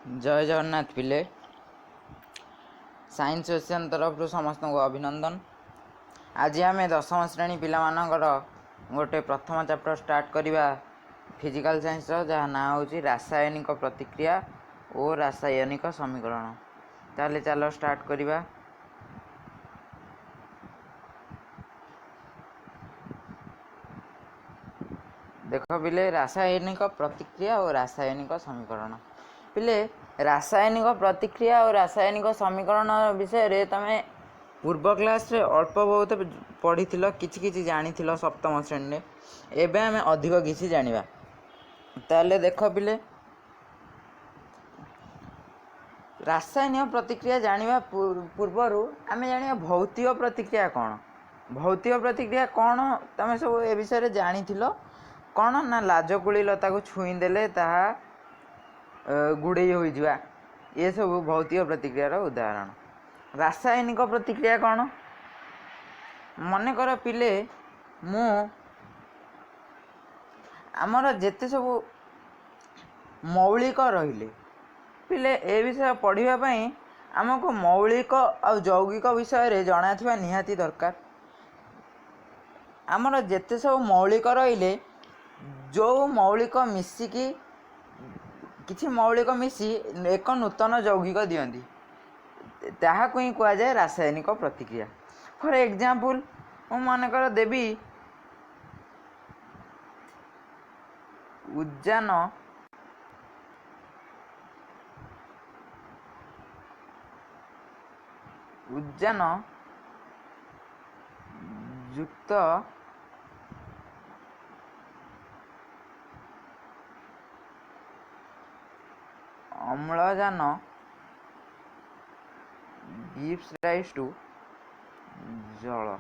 जय जगन्नाथ पिले science section तरफ समस्त को अभिनंदन। आज आम दशम श्रेणी पिलामानଙ୍କର गोटे प्रथम चैप्टर स्टार्ट करवा फिजिकल साइंस जहाँ ना हूँ रासायनिक प्रतिक्रिया और रासायनिक समीकरण। ताले चलो स्टार्ट करवा। देख पिले रासायनिक प्रतिक्रिया और रासायनिक समीकरण। पिले रासायनिक प्रतिक्रिया और रासायनिक समीकरण विषय रे तमे पूर्व क्लास रे अल्प बहुत पढ़ी किछि जानी सप्तम श्रेणी में। एबे आमे अधिक किछि जानिबा। ताले देख पिले रासायनिक प्रतिक्रिया जानिबा पूर्वरु आमे जानिबा भौतिक प्रतिक्रिया कौन। भौतिक प्रतिक्रिया कौन तमे सब ए विषय जानी कौन ना लाजकुली लता को छुई देले ताहा गुड़े हो जा। ये सब भौतिक प्रतिक्रियार उदाहरण। रासायनिक प्रतिक्रिया कौन मन कर पिले मु आमर जेते सब मौलिक रहिले पिले ए विषय पढ़ाई आमको मौलिक और यौगिक विषय रे जाना थिबा निहाती दरकार। आमर जेते सब मौलिक रहिले जो मौलिक मिसिकी किछि मौलिक मिसी एक नूतन यौगिक दियंती ताहाकु ही कह जाए रासायनिक प्रतिक्रिया। फॉर एग्जांपल मु मनकर देवी उद्यान युक्त अम्लजान गिव्स राइज टू जल।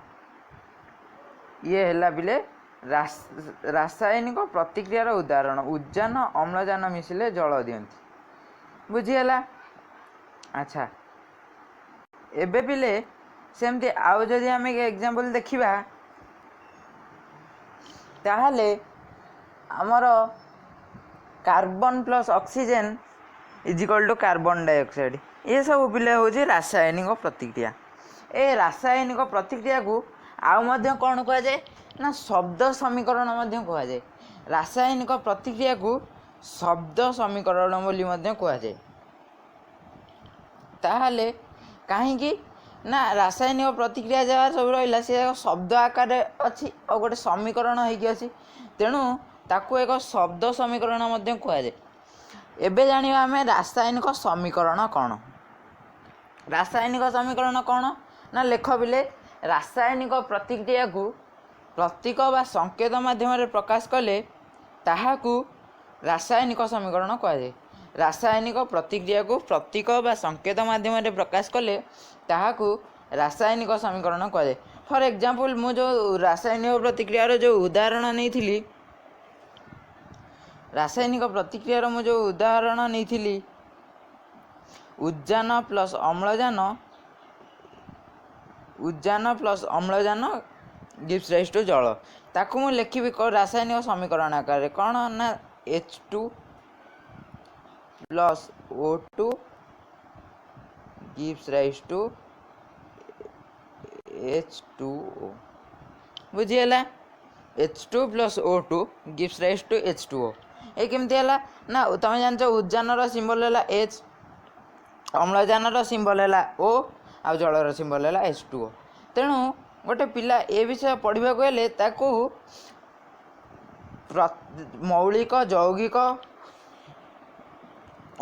ये है बिले रासायनिक प्रतिक्रियार उदाहरण। उद्यान अम्लजान मिसिले जल दियंती बुझीगला। अच्छा एबे पिले सेमती आउ जदि आम एग्जांपल देखिबा ताहले आमर carbon plus oxygen is equal to carbon dioxide. ये सब पिले हूँ रासायनिक प्रतिक्रिया। ए रासायनिक प्रतिक्रिया को आउ मध्य कौन कह जाए ना शब्द समीकरण मध्य कह जाए। रासायनिक प्रतिक्रिया को शब्द समीकरण बोली मध्य कह जाए। ताहले कहीं ना रासायनिक प्रतिक्रिया जहाँ सब रहा सी शब्द आकार अच्छी और गोटे समीकरण होगी तेणु ताकू एक शब्द समीकरण मध्य कह जाए। एबे जानिबा आमे रासायनिक समीकरण कौन। रासायनिक समीकरण कौन ना लेख बिले रासायनिक प्रतिक्रिया को प्रतीक बा संकेत माध्यम प्रकाश कले ताहाकू रासायनिक समीकरण कह जाए। रासायनिक प्रतिक्रिया को प्रतीक बा संकेत माध्यम प्रकाश कले ताहाकू रासायनिक समीकरण कह जाए। फॉर एग्जांपल मु जो रासायनिक प्रतिक्रियार जो उदाहरण नहीं थी रासायनिक प्रतिक्रियार मु जो उदाहरण नहीं थी उद्यान प्लस अम्लजान गिव्स राइज टू जल। ताकू मु लिखी रासायनिक समीकरण आकार कौन ना H2 plus O2 gives rise to H2O। बुझीगला। H2 plus O2 gives rise to H2O। ये केमती है ना तुम जान उद्यान सिंबल है H, अम्लजान सिंबल है O आ जलर सिंबल है H2O। तेणु गोटे पिला ए विषय पढ़ा गले ताकू मौलिक यौगिक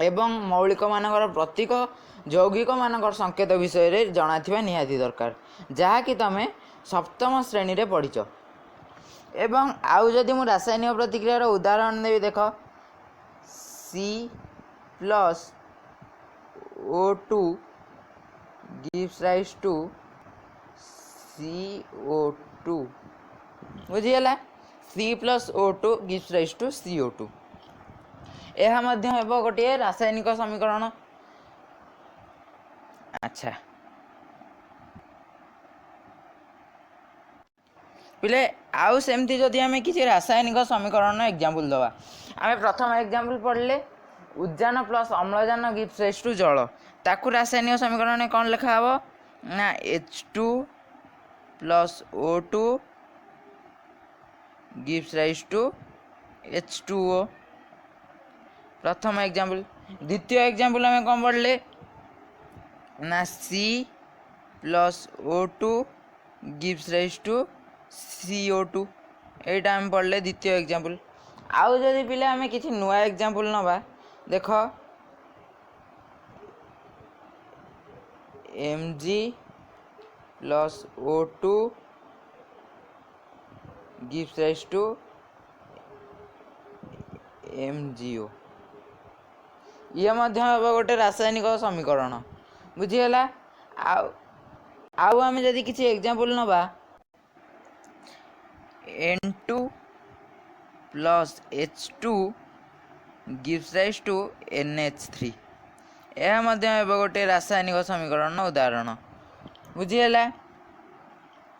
एवं मौलिक मानकर प्रतीक यौगिक मानकर संकेत विषय रे जाना थिबा निहाती दरकार जहाँकि तमें सप्तम श्रेणी रे पढ़ीच। एवं आउ जदि मु रासायनिक प्रतिक्रियार उदाहरण देवी देख C plus O2 gives rise to CO2। बुझीगला। C plus O2 gives rise to CO2। यह मध्य हेबो गोटे रासायनिक समीकरण। अच्छा पिले आउ सेमती जदि आम किसी रासायनिक समीकरण एग्जांपल दवा। आम प्रथम एग्जांपल पढ़ले उद्जान प्लस अम्लजान गिव्स राइज टू जल ताकू रासायनिक समीकरण में कौन लिखा हे ना H2 plus O2 gives rise to H2O प्रथम एग्जाम्पल। द्वितीय एग्जाम्पल आम कौन पढ़ले ना C plus O2 gives rise to CO2 एटा आम पढ़ले द्वितीय एग्जाम्पल। आउ जदि पिले आम किसी नुआ एग्जाम्पल नवा देख Mg plus O2 gives rise to MgO ये मध्य गोटे रासायनिक समीकरण बुझीगला। आउ आम जदि किसी एग्जाम्पल नवा N2 plus H2 gives rise to NH3 यह मध्य गोटे रासायनिक समीकरण उदाहरण बुझीगला।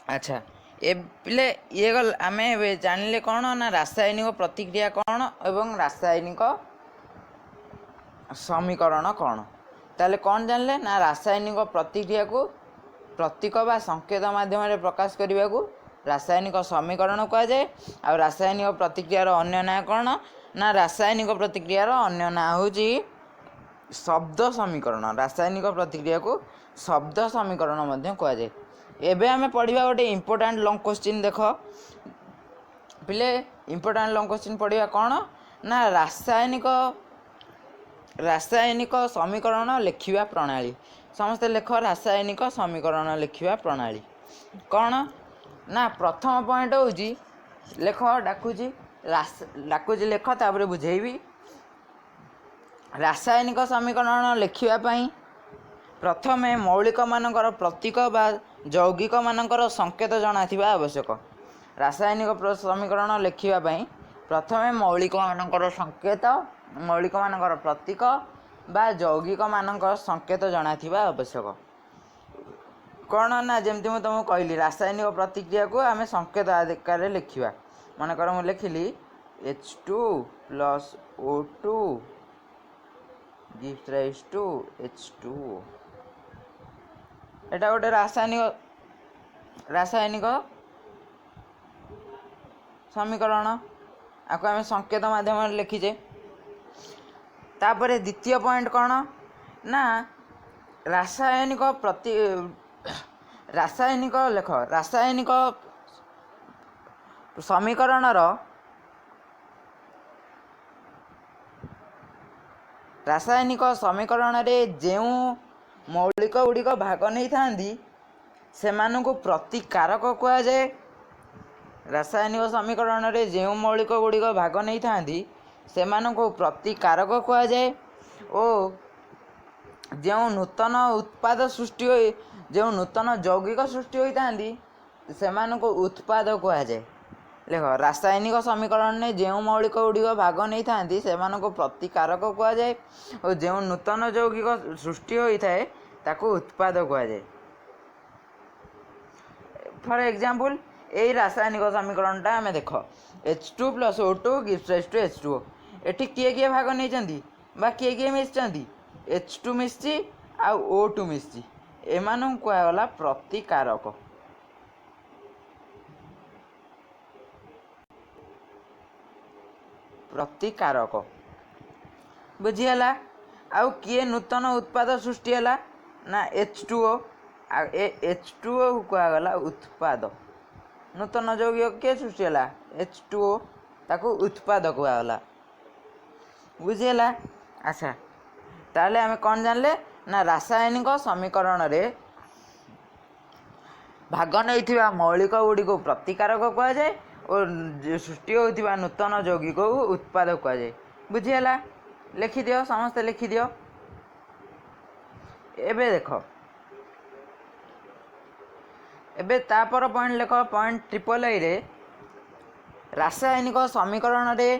अच्छा ए पिले ये गल आम जानिले कौन ना रासायनिक प्रतिक्रिया कौन एवं रासायनिक समीकरण कौन ताले कौन जानले ना रासायनिक प्रतिक्रिया को प्रतीक बा संकेत माध्यम प्रकाश करने को रासायनिक समीकरण कह जाए। आ रासायनिक प्रतिक्रियार अन्य ना कौन ना रासायनिक प्रतिक्रियार अन्य ना हूँ शब्द समीकरण रासायनिक प्रतिक्रिया को शब्द समीकरण मध्य कह जाए। एबे आमे पढ़िबा गोटे इम्पोर्टाट लॉन्ग क्वेश्चन देख पिले इम्पोर्टाट लॉन्ग क्वेश्चन पढ़िबा कौन ना रासायनिक समीकरण लिखिबा प्रणाली समस्त लेख रासायनिक समीकरण लिखिबा प्रणाली कौन ना प्रथम पॉइंट होउची लेख डाकुची लेख तापर बुझेबी। रासायनिक समीकरण लिखिबा पई प्रथमे मौलिक मानकर प्रतीक बा यौगिक मानकर संकेत जनाथिबा आवश्यक। रासायनिक समीकरण लिखिबा पई प्रथमे मौलिक मानकर संकेत मौलिक मानकर प्रतीक बा यौगिक मानकर संकेत जनाथिबा आवश्यक। कौन ना जमती मुझे तुमको कहली रासायनिक प्रतिक्रिया को आम संकेत आकार लिखा मनकर मुझे लिखिली H2 plus O2 gives rise to H2O एटा गोटे रासायनिक समीकरण आपको आम संकेत माध्यम लिखीचे। तापर द्वितीय पॉइंट कौन ना रासायनिक लेख रासायनिक समीकरण रासायनिक समीकरण रे जो मौलिक गुड़िक भाग नहीं थांदी सेमानंकु प्रतिकारक कह जाए। रासायनिक समीकरण रे जो मौलिक गुड़िक भाग नहीं थांदी सेमानंकु प्रतिकारक कह जाए और जो नूतन उत्पाद सृष्टि हो जो नूतन यौगिक सृष्टि होती सेमानंकु उत्पाद कह जाए। देख रासायनिक समीकरण में जो मौलिक गुड़िक भाग नहीं थांदी सेमानंकु प्रतिकारक कह जाए और जो नूतन यौगिक सृष्टि होता है ताको उत्पाद कह जाए। फॉर एग्जांपल यही रासायनिक समीकरण आम देख H2 plus O2 gives rise to H2O एटी किए किए भाग नहीं बा किए किए मिशन H2 मिशी आ O2 मिशी एमान कहगला प्रतिकारक। प्रतिकारक बुझीगला। आउ किए नूतन उत्पाद सृष्टि है ना H2O H2O कहगला उत्पाद नूतन यौगिक किए सृष्टि है H2O ताको उत्पाद कहगला बुझीगला। अच्छा ताले आम कौन जानले ना रासायनिक समीकरण रे भाग नहीं मौलिक गुड़ी को प्रतिकारक कह जाए और सृष्टि होता नूतन यौगिक को उत्पाद कह जाए बुझीगला। लिखिद समस्ते लिखिद। एबे देख एबे तापर पॉइंट लेख पॉइंट ट्रिपल आई रे रासायनिक समीकरण रे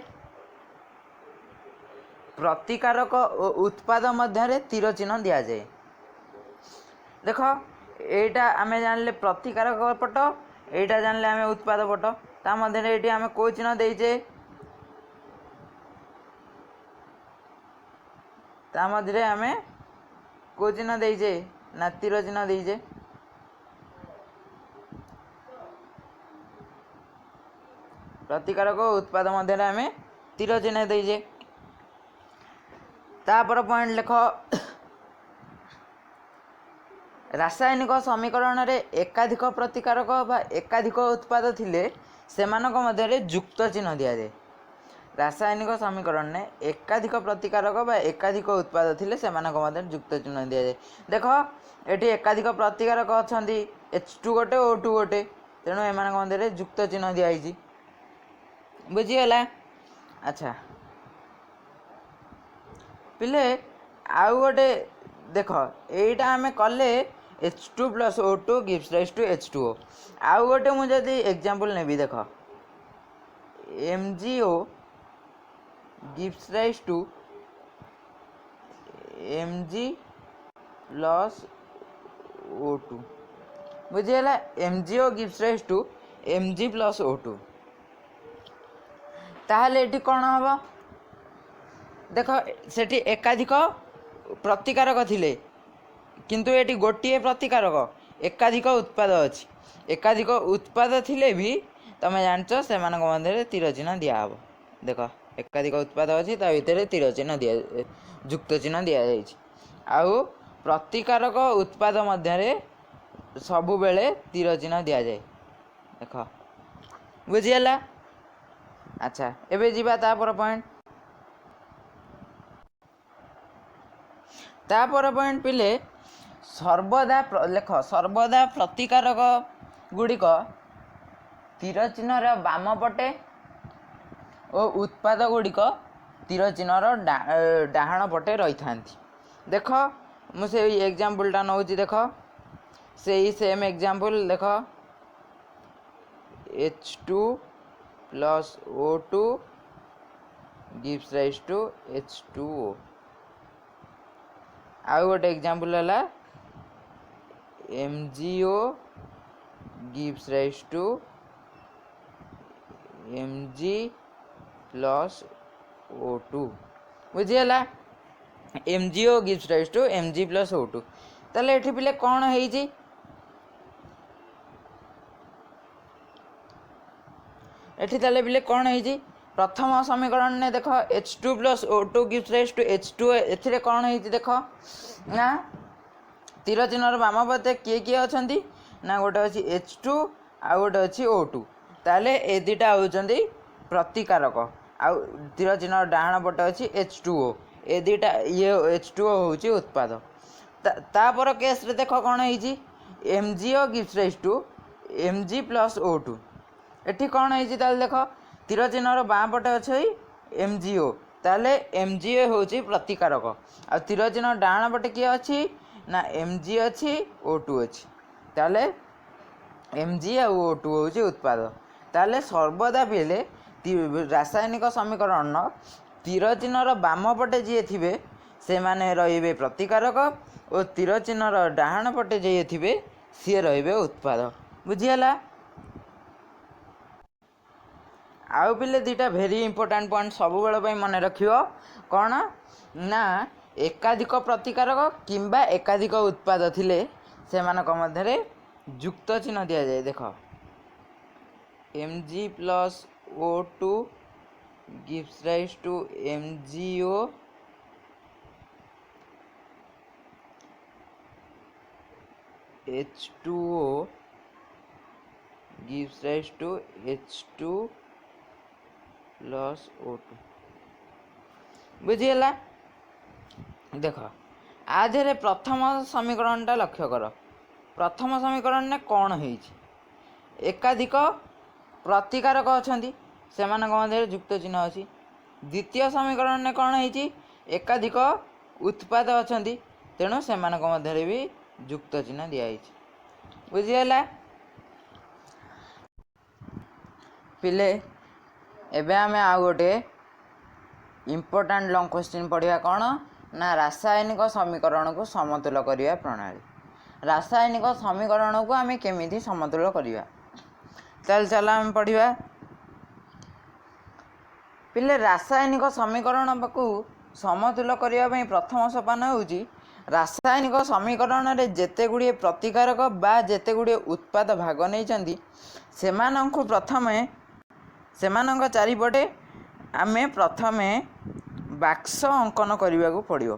प्रतिकारक और उत्पाद मध्य तीर चिन्ह दि जाए। देख एटा आम जानले प्रतिकारक पट एटा जानले आम उत्पाद पट ता मध्य ये आम कौ चिन्ह देचे ता मध्य आम को चिन्ह देजे ना तीर चिन्ह देजे। प्रतिकारक उत्पाद मध्य आम तीर चिन्ह देजे। तापर पॉइंट लिख रासायनिक समीकरण रे एकाधिक प्रतिकारक बा एकाधिक उत्पाद थिले सेमानक मध्य युक्त चिन्ह दिया जाए। रासायनिक समीकरण ने एकाधिक प्रतिकारक बा एकाधिक उत्पाद थिले सेमानक मध्य युक्त चिन्ह दिया जाए। देख एटी एकाधिक प्रतिकारक अछंती H2 गोटे O2 गोटे तेणु एमानक मध्य युक्त चिन्ह दिया बुझीगला। अच्छा पिले आउ गोटे देख एटा आम कले H2 + O2 gives rise to H2O। आउ गोटे मुझे एग्जांपल नेबी देख MgO gives rise to Mg + O2 बुझीगला। MgO gives rise to Mg + O2 ताहले एटी कौन हम देख सेठी एकाधिक प्रतिकारक थिले किंतु एटी गोटे प्रतिकारक एकाधिक उत्पाद अच्छी एकाधिक उत्पाद थिले भी तमें जानच से मध्य तीर चिन्ह दिहब। देख एकाधिक उत्पाद अच्छी भितर तीर चिन्ह दिया युक्त चिन्ह दि जाऊ प्रतिकारक उत्पाद मध्य सबु बेले तीर चिन्ह दि जाए। देख बुझीगला। अच्छा एबे जीवा तापर पॉइंट पिले सर्वदा लेख सर्वदा प्रतिकारक गुड़िक तीर चिन्हर बाम पटे और उत्पाद गुड़िक तीर चिन्हर डाहाण पटे रही था। देख मुझे एग्जांपलटा नौ देख से सेम एग्जांपल देख H2 + O2 gives rise to H2O। आउ गोटे एग्जांपल है MgO gives rise to Mg + O2 बुझीगला। MgO gives rise to Mg + O2 ताले एठी पिले कौन है एठी ताले पिले कौन है प्रथम समीकरण ने देख H2 + O2 gives rise to H2 एथिरे कौन है देख ना तीर चिन्हर बाम पटे किए किए अच्छा ना गोटे अच्छी H2 आ गोटे अच्छी O2 ताले ए दुटा होती प्रतिकारक आउ तीर चिन्हर डाहाण पटे अच्छी H2O ए दुटा ये H2O हूँ उत्पाद। तापर केस रे देख कौन है MgO gives rise to Mg + O2 एठी कौन है देख तीर चिन्हर बाँ पटे अच्छे MgO ताले MgO हूँ प्रतिकारक आ तीर चिन्ह डाहाण पटे किए अच्छी ना Mg अच्छी O2 अच्छी ताले Mg आ O2 हूँ उत्पाद। ताले सर्वदा बेले रासायनिक समीकरण तीर चिन्हर बाम पटे जी थे से माने रे प्रतिकारक और तीर चिन्हर डाहाण पटे जी थे सी रे उत्पाद बुझीगला। आउ पिले दुटा भेरी इंपोर्टेंट पॉइंट सब बेले मन रखियो कौन ना एकाधिक प्रतिकारक किंबा एकाधिक उत्पाद थिले से मानक मध्य युक्त चिन्ह दि जाए। देख Mg + O2 gives rise to MgO H2O gives rise to H2 + O2 बुझीगला। देख आधे प्रथम समीकरणटा लक्ष्य कर प्रथम समीकरण ने कौन है एकाधिक प्रतिकारक अच्छा से मध्य युक्त चिन्ह अच्छी। द्वितीय समीकरण ने कौन है एकाधिक उत्पाद अच्छा तेणु से मध्य भी युक्त चिन्ह दिखाई बुझीगला। पिले एबे आमे आउ गोटे इम्पोर्टेंट लॉन्ग क्वेश्चन पढ़िया कौन ना रासायनिक समीकरण को समतुल करिया प्रणाली। रासायनिक समीकरण को आमे केमिति समतुल करिया चल आम पढ़िया। पिले रासायनिक समीकरण को समतुल करने प्रथम सोपान होउची रासायनिक समीकरण रे जेते गुड़िए प्रतिकारक बा जेते गुड़िए उत्पाद भाग नहीं सेमानंकु प्रथमे सेमानंक चारिपटे आमे प्रथमे बाक्स अंकन करने को पड़ो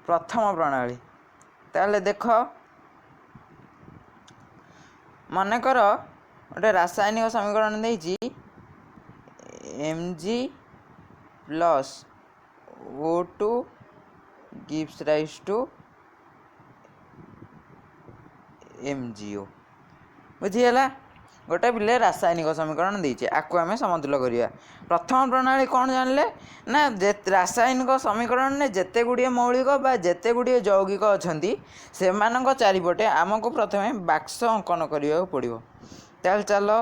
प्रथम प्रणाली। ताले देख मनकर गोटे रासायनिक समीकरण देइछि Mg plus O2 gives rise to MgO बुझीगला। गोटे पिले रासायनिक समीकरण देइछि आकु आमे समतुल करिया। प्रथम प्रणाली कौन जानले ना रासायनिक समीकरण ने जेते गुड़िए मौलिक बा जेते गुड़िए यौगिक अछंती सेमानक चारिपटे आमको प्रथमे बाक्स अंकन करिया पड़िबो। ताल चलो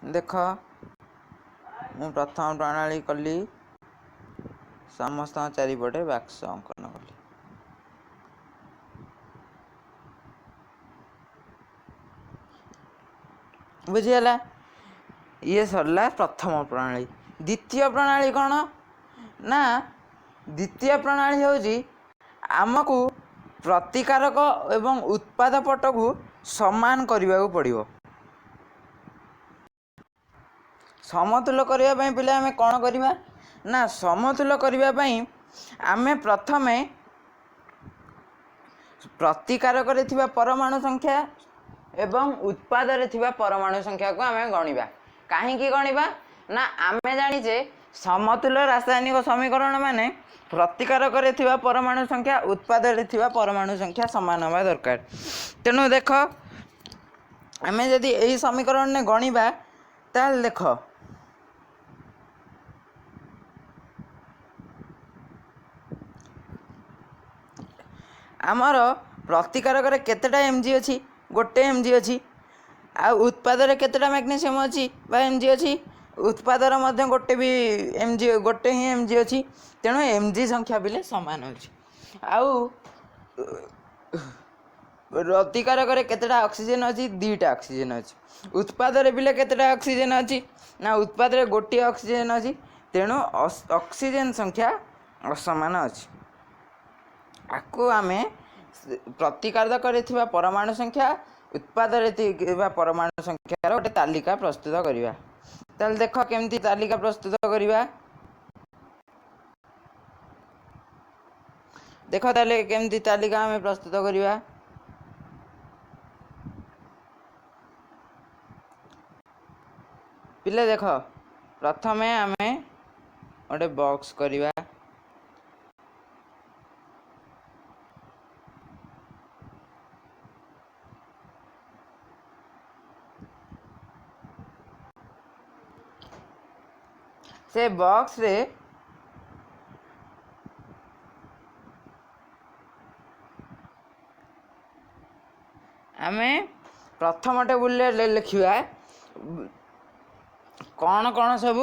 देख मु प्रथम प्रणाली कली समस्त चारिपटे बाक्स अंकन कली। बुझीगला ये सरला प्रथम प्रणाली। द्वितीय प्रणाली कौन ना द्वितीय प्रणाली होजी आमको प्रतिकारक एवं उत्पाद पट को समान करने को पड़ो। समतुल करने पिले आमे कौन करवा ना समतुल करने आमे प्रथमे प्रतिकारक रे थिबा परमाणु संख्या एवं उत्पाद रे थिबा परमाणु संख्या को आमे गणिबा। कहीं गणिबा ना आमे जानिजे समतुल रासायनिक समीकरण माने प्रतिकारक रे थिबा परमाणु संख्या उत्पाद रे थिबा परमाणु संख्या समान होबा दरकार। तेणु देख आमे जदि एही समीकरण ने गणिबा ताल देख आमर प्रतिकारक रे केतेटा Mg अछि गोटे Mg अछि आ उत्पाद रे केतेटा मैग्नीशियम अछि बा Mg अछि उत्पादर मध्य गोटे भी Mg गोटे ही Mg अछि तेणु Mg संख्या बिले समान अछि। आउ प्रतिकारक रे केतेटा ऑक्सीजन अछि दीटा ऑक्सीजन अछि उत्पाद रे बिले केतेटा ऑक्सीजन अछि ना उत्पाद रे गोटे ऑक्सीजन अछि तेणु ऑक्सीजन संख्या असमान अछि। आकु आमे प्रतिकारक रे थिबा परमाणु संख्या उत्पाद रे थिबा परमाणु संख्या गोटे तालिका प्रस्तुत करिवा। ताल देख केमती तालिका प्रस्तुत करिवा देख ताले केमती तालिका आमे प्रस्तुत करिवा। पिले देख प्रथमे आमे गोटे बॉक्स करिवा से बॉक्स रे आमे प्रथम टेबुल रे लिखिवा कौन कौन सब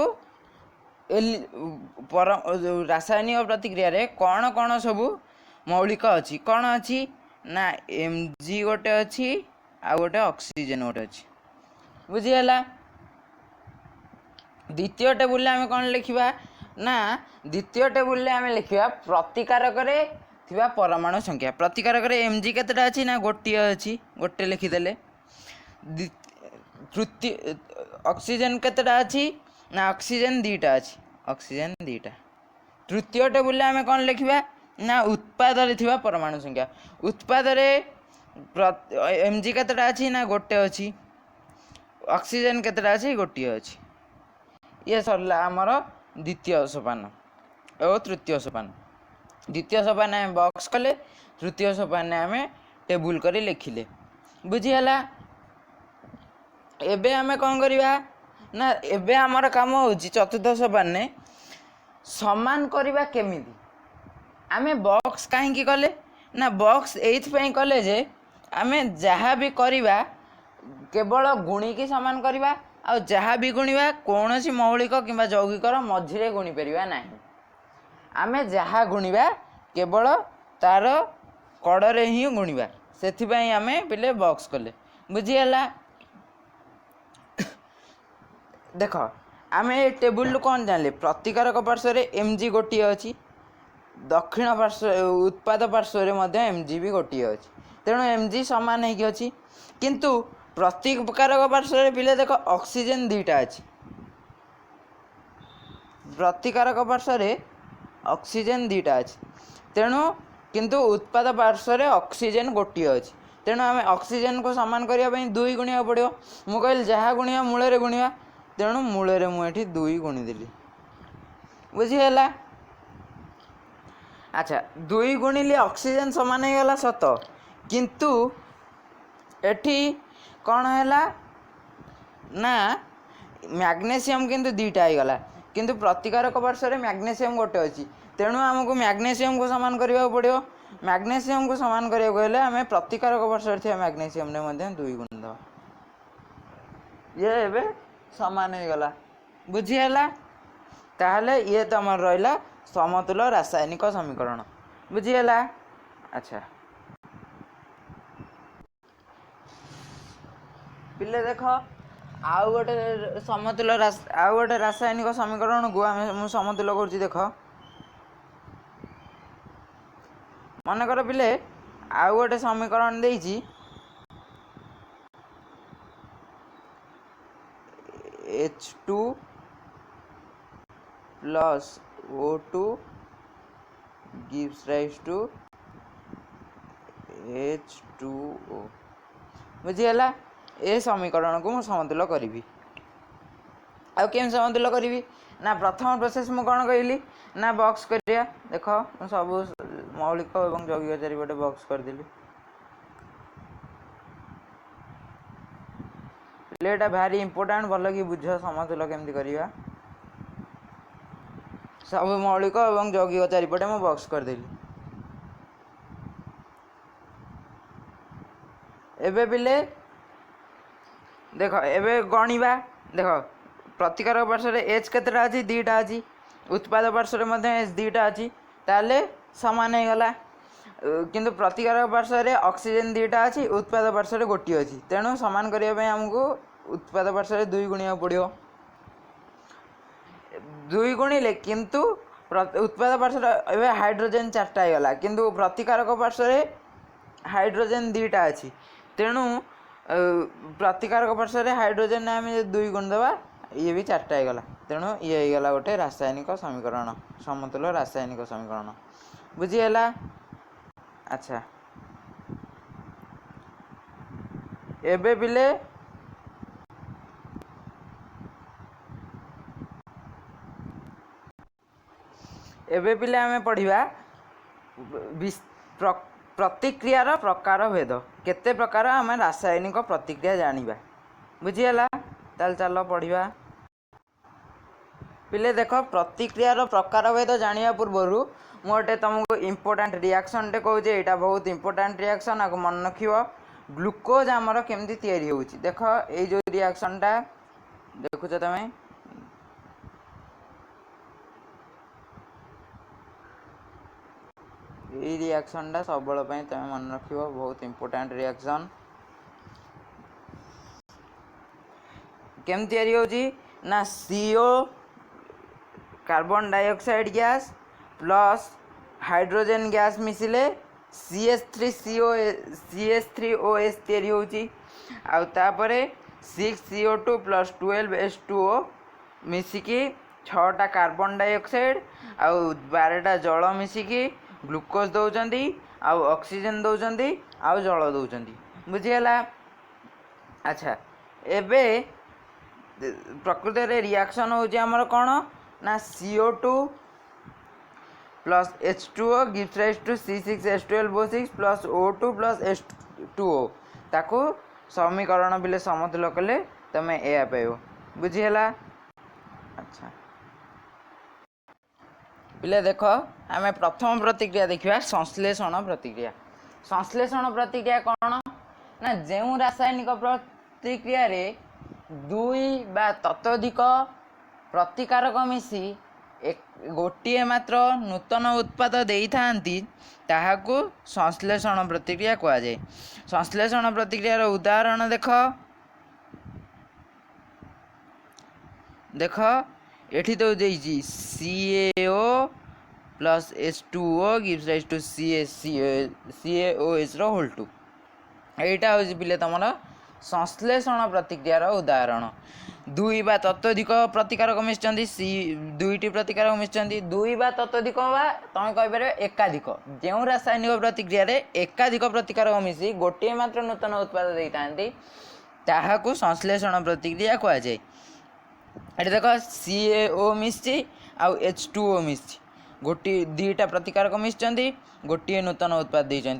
रासायनिक प्रतिक्रिया रे कौन कौन सब मौलिक अच्छी कौन अच्छी ना Mg गोटे अच्छी आ गोटे ऑक्सीजन गोटे अच्छी बुझीगला। द्वितीय टेबुल आमे कौन लिखिबा ना द्वितीय टेबुल आमे लिखिबा प्रतिकारक रे थिबा परमाणु संख्या। प्रतिकारक रे Mg केतेटा अछि ना गोटे अछि गोटे लिखिदेले। तृतीय ऑक्सीजन केतेटा अछि ना ऑक्सीजन दीटा अछि ऑक्सीजन दीटा। तृतीय टेबुल आमे कौन लिखिबा ना उत्पाद रे थिबा परमाणु संख्या। उत्पाद रे Mg केतेटा अछि ना गोटे अछि ऑक्सीजन केतेटा अछि गोटे अछि। ये सरला आमर द्वितीय सोपान और तृतीय सोपान। द्वितीय सोपान आमे बॉक्स कले तृतीय सोपान आमे टेबुल करी लिखिले बुझीगला। एबे आमे कौन करिवा ना एबे आमर काम होची चतुर्थ सोपान ने समान करिवा केमिति आमे बॉक्स काहे कले ना बॉक्स एइथ पई कले जे आमे जहाँ भी करिवा केवल गुणी की समान करिवा आ जहाँ भी गुणिवा कौन सी मौलिक किंबा यौगिकर मझिरे गुणी परिवा नाही। आमे जहाँ गुणिवा केवल तार कड़े ही गुणिवा सेथिपाई आमे पिले बॉक्स कले बुझीगला। देख आम ए टेबुल कौन जानले प्रतिकारक पार्श्व mg गोटे अच्छी दक्षिण पार्श्व उत्पाद पार्श्व mg भी गोटे अच्छी तेणु mg सामान होगी किंतु प्रतिकारक पार्श्व पिले देख ऑक्सीजन दुईटा अच्छी प्रतिकारक पार्श्व ऑक्सीजन दुईटा अच्छी तेणु किंतु उत्पाद पार्श्व ऑक्सीजन गोटे अच्छी तेणु आम ऑक्सीजन को सामान करने दुई गुणिया पड़ो मु कहली जहाँ गुणिया मूल गुणिया तेणु मूल मुझे दुई गुणीदेली बुझीगला। अच्छा दुई गुणिले ऑक्सीजन सामान हो गला सत किंतु एठी कौन है ना मैग्नेशियम किंतु दुईटा हो गला किंतु प्रतिकारक पार्श्व मैग्नेशियम गोटे अच्छी तेणु आमको मैग्नेशियम को सामान करने पड़ो मैग्नेशियम को सामान करने आम प्रतिकारक पार्श्व थी मैग्नेशियम ने दुई गुण दवा ये एवं सामान हो गला बुझीगला। ताहले ये तुम रहा समतुल रासायनिक समीकरण बुझीगला। अच्छा पिले देख आउ गोटे समतुल आउ गोटे रासायनिक समीकरण को आम समतुल कर देख मन कर पिले आउ गोटे समीकरण देइछि H2 plus O2 gives rise to H2O बुझीगला। ए समीकरण को मुझे समतुल करी आउ केम समतुल करी ना प्रथम प्रोसेस मु कौन कहली ना बॉक्स करिया देख सब मौलिक और यौगिक चारिपटे बॉक्स करदेली एटा भारी इंपोर्टेंट भल कि बुझ समतुल केमती करवा सब मौलिक और यौगिक चारिपटे मु बॉक्स करदेली एबे पिले देख एबे गणिबा देख प्रतिकारक पार्श्व एच केतटा अच्छी दुईटा अच्छी उत्पाद पार्श्व एच दुईटा अच्छी ताले सामान हो गला किंतु प्रतिकारक पार्श्व ऑक्सीजन दुईटा अच्छी उत्पाद पार्श्व गोटे अच्छी तेणु सामान करने आमको उत्पाद पार्श्व दुई गुणिया पड़ो दुई गुणिले किंतु उत्पाद पार्श्व एवं हाइड्रोजेन चार्टा होगा किंतु प्रतिकारक पार्श्व हाइड्रोजेन दुईटा अच्छी तेणु प्रतिकारक पार्श्व हाइड्रोजेन आम दुई गुण दबा ये भी चार्टा होगा तेणु ये होगा गोटे रासायनिक समीकरण समतुल रासायनिक समीकरण बुझीगला। अच्छा एबे पिले एबे पिले आमे पढ़िबा प्रतिक्रियार प्रकार भेद केते प्रकार आम रासायनिक प्रतिक्रिया जानिबा बुझीगला। ताल चलो पढ़िबा पिले देख प्रतिक्रियार प्रकार भेद जानिया पूर्व मुझे तुमको इम्पोर्टाट रिएक्शन टे कहूँ यहाँ बहुत इम्पोर्टाट रिएक्शन आपको मन रख ग्लूकोज आमर केमती तैयारी होउची देख ये जो रिएक्शन टा देखुच तमें ये रिएक्शन टा सब तुम मन रख बहुत इम्पोर्टाट रिएक्शन केम तैयारी होउची ना CO carbon dioxide gas plus hydrogen gas मिसिले CH3OH तैयारी होउची आउ तापरे 6CO2 प्लस 12H2O मिसिकी 6टा कार्बन डाइऑक्साइड आउ 12टा जल मिसिकी ग्लूकोज दौरान आउ ऑक्सीजन दौरान आउ जल दौरान बुझीगला। अच्छा एबे प्रकृत रिएक्शन होउची हमर कोन ना CO2 plus H2O gives rise to C6H12O6 plus O2 plus H2O ताकू समीकरण बिले समतुल कले तमें ए पाइबो बुझीगला। अच्छा पिले देख आम प्रथम प्रतिक्रिया देखा संश्लेषण प्रतिक्रिया कौन ना जो रासायनिक प्रतिक्रिया रे दुई बा ततोधिक प्रतिकारक मिसी गोटे मात्र नूतन उत्पाद देइथांती ताहाकू संश्लेषण प्रतिक्रिया कहा जाए। संश्लेषण प्रतिक्रियार उदाहरण देख देख एठी तो देइछि CaO plus H2O gives rise to CaOH रो होल 2 एटा हो पिले तुम संश्लेषण प्रतिक्रियार उदाहरण दुई बा तत्वधिक प्रतिकारक मिशुंट सी दुईटी प्रतिकारक मिशुंट दुई बा तत्वधिक तुम कहीपर एकाधिक जो रासायनिक प्रतिक्रिया एकाधिक प्रतिकारक मिसी गोटे मात्र नूतन उत्पाद दे था संश्लेषण प्रतिक्रिया कहुए। ये देख CaO मिसी आउ H2O मिसी गोटे दुईटा प्रतिकारक मिशुंट गोटे नूतन उत्पाद देती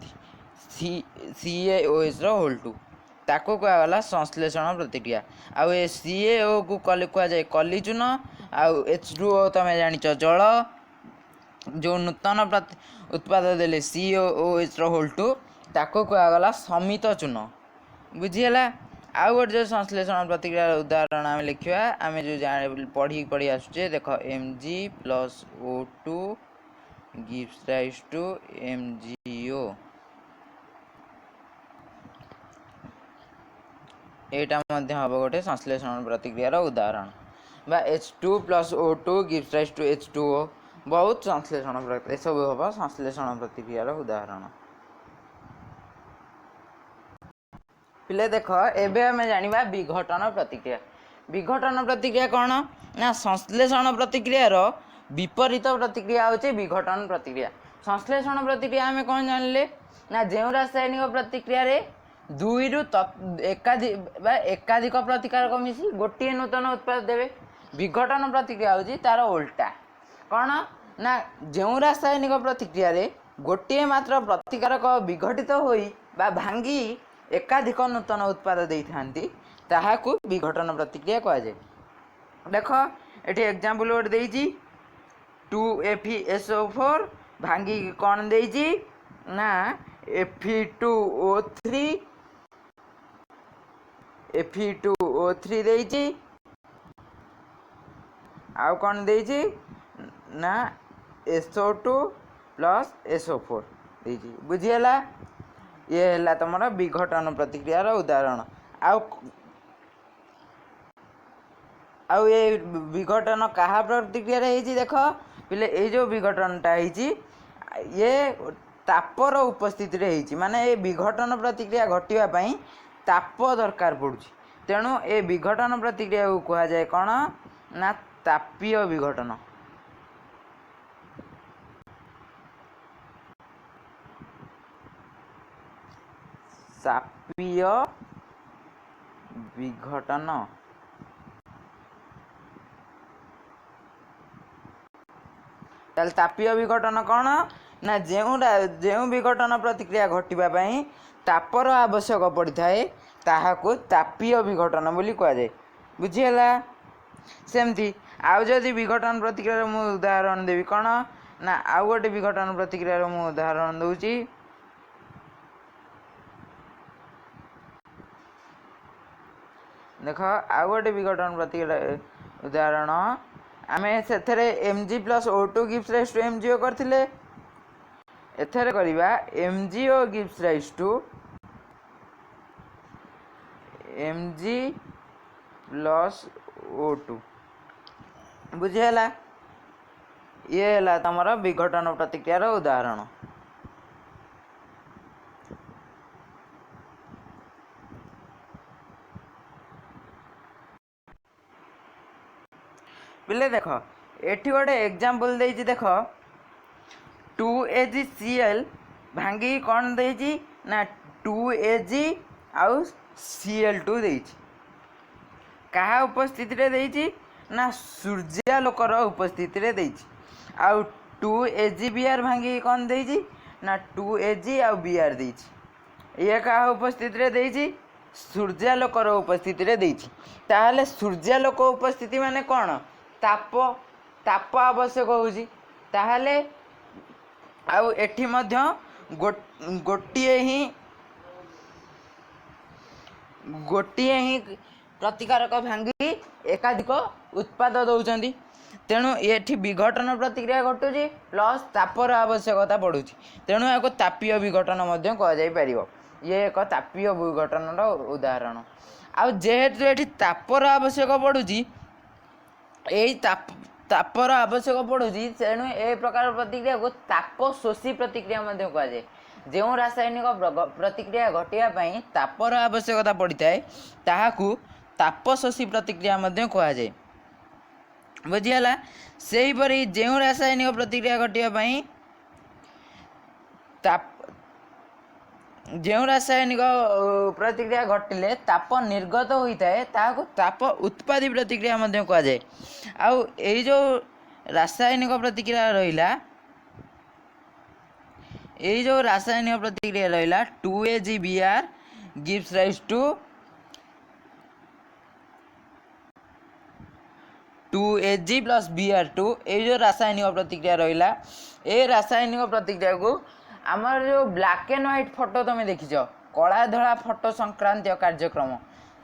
CaOH रो होल 2 ताको कहगला संश्लेषण प्रतिक्रिया आउ ए CaO को कहुए कली चून आउ H2O तुम जान जल जो नूतन उत्पाद देले CaOH रो होल 2 ताको कहगला समित चून बुझीगला। आउ गोटे जो संश्लेषण प्रतिक्रिया उदाहरण आम लिखा आम जो पढ़ी आसुचे देख Mg plus O2 gives rise to MgO एटा हम गोटे संश्लेषण प्रतिक्रियार उदाहरण बा H2 plus O2 gives rise to H2O बहुत संश्लेषण प्रतिक्रिया सब हम संश्लेषण प्रतिक्रियार उदाहरण। पिले देख एबे हमें जानिबा विघटन प्रतिक्रिया। विघटन प्रतिक्रिया कौन ना संश्लेषण प्रतिक्रियार विपरीत प्रतिक्रिया होची विघटन प्रतिक्रिया। संश्लेषण प्रतिक्रिया हमें कौन जानले ना जो रासायनिक प्रतिक्रिया रे दुई रु एकाधिक प्रतिकारक मिसी गोटे नूतन उत्पाद देवे। विघटन प्रतिक्रिया होची तार उल्टा कौन ना जो रासायनिक प्रतिक्रिया रे गोटे मात्र प्रतिकारक विघटित होई बा भांगी एकाधिक नूतन उत्पाद देइथांती ताहाकू विघटन प्रतिक्रिया कहा जाए। देख एटी एग्जांपल गोटे देइछि 2FeSO4 भांगी कौन देइछि ना Fe2O3 देइछि आउ कौन देइछि ना SO2 प्लस SO4 देइछि बुझीगला। ये है तुम विघटन प्रतिक्रियार उदाहरण। आउ ये विघटन कहा प्रतिक्रिया देख पिले ये जो विघटनटा ये तापर उपस्थित माने ये विघटन प्रतिक्रिया घटापी ताप दरकार पड़ुछि तेणु ये विघटन प्रतिक्रिया को कहा जाए कौन ना तापीय विघटन। तापीय विघटन तापीय विघटन कौन ना जो विघटन प्रतिक्रिया घटापी तापर आवश्यक पड़ता है ताहाको तापीय विघटन बोली कहा जाए बुझीगला। सेमती आउ जदि विघटन प्रतिक्रिया मु उदाहरण देवी कौन ना आउ गोटे विघटन प्रतिक्रिया मु उदाहरण दूची देख आउ गोटे विघटन प्रतिक्रिया उदाहरण आम से Mg plus O2 gives rise to MgO करथिले एथरे करिबा MgO gives rise to Mg plus O2 बुझीगला। ये है तुम विघटन प्रतिक्रियार उदाहरण। पिले देख एठी गोटे एग्जांपल देइछि देख 2AgCl भांगी कौन देइछि ना 2Ag आउ Cl2 देइछि कहा उपस्थिति रे देइछि ना सूर्यालोकर उपस्थिति रे देइछि आउ 2AgBr भांगी कौन देइछि ना 2Ag आउ Br देइछि ये कहा उपस्थिति रे देइछि सूर्यालोकर उपस्थिति रे देइछि ताहले सूर्यालोक उपस्थिति माने कौन ताप ताप आवश्यक होउछि ताहले आउ एठी मध्य गोटिए ही प्रतिकारक भांगी एकाधिक उत्पाद दौरान तेणु ये विघटन प्रतिक्रिया घटुची प्लस तापर आवश्यकता पड़ुची तेणु या तापीय विघटन कह ये एक तापीय विघटन उदाहरण। आउ जेहेतु ये तापर आवश्यक पड़ुची यही तापर आवश्यक पड़ुची तेणु ए प्रकार प्रतिक्रिया को ताप शोषी प्रतिक्रिया कहुए। जो रासायनिक प्रतिक्रिया घटापी तापर आवश्यकता पड़ता है ताकू ताप शोषी प्रतिक्रिया कहुए। बुझीगला। से हीपरी जो रासायनिक प्रतिक्रिया घटापी ताप जो रासायनिक प्रतिक्रिया घटिले ताप निर्गत होता है ताकू ताप उत्पादी प्रतिक्रिया कहुए। आउ ये जो रासायनिक प्रतिक्रिया रहा ये जो रासायनिक प्रतिक्रिया रहा 2AgBr gives rise to 2Ag plus Br2। ये जो रासायनिक प्रतिक्रिया रहा ये रासायनिक प्रतिक्रिया को आमर जो ब्लैक एंड व्हाइट फोटो तुम देखीच कला धला फोटो संक्रांत कार्यक्रम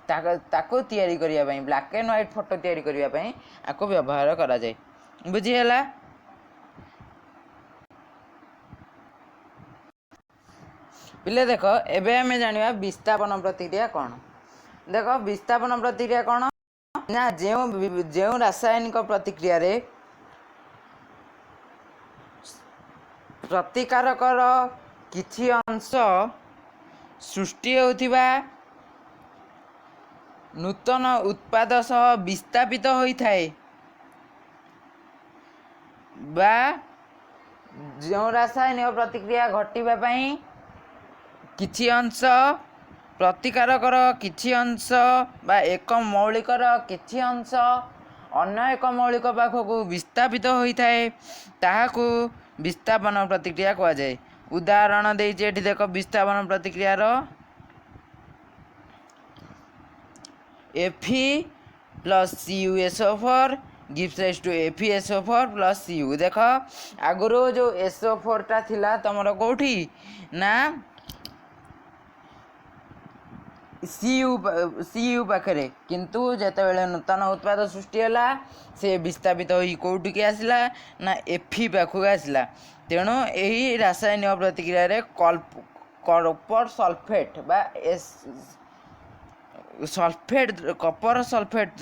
ताको तैयारी करिया पई ब्लैक एंड व्हाइट फोटो तैयारी करिया पई आको व्यवहार करा जाय। बुझीगला। पिले देख एबे हमें जानिबा विस्थापन प्रतिक्रिया कौन। देख विस्थापन प्रतिक्रिया कौन ना जो रासायनिक प्रतिक्रिया रे प्रतिकारकर किछि अंश सृष्टि होथिबा नूतन उत्पाद सह विस्थापित होता है बा जो रासायनिक प्रतिक्रिया घटिबा पई किछि अंश प्रतिकारकर किछि अंश बा एक मौलिकर किछि अंश अन्य एक मौलिक पाखक विस्थापित होता है ताहाकू विस्थापन प्रतिक्रिया कह जाए। उदाहरण देखे देख विस्थापन प्रतिक्रिया Fe plus CuSO4 gives rise to FeSO4 plus Cu। देख आगुरो जो SO4 टा थिला तमर कोठी ना Cu पाखे किंतु जेते बेले नूतन उत्पाद सृष्टि है से विस्थापित होई कोठी के आसला ना Fe पाखु आसला। तेणु यही रासायनिक प्रतिक्रिया रे कॉपर सल्फेट बा सल्फेट कॉपर सल्फेट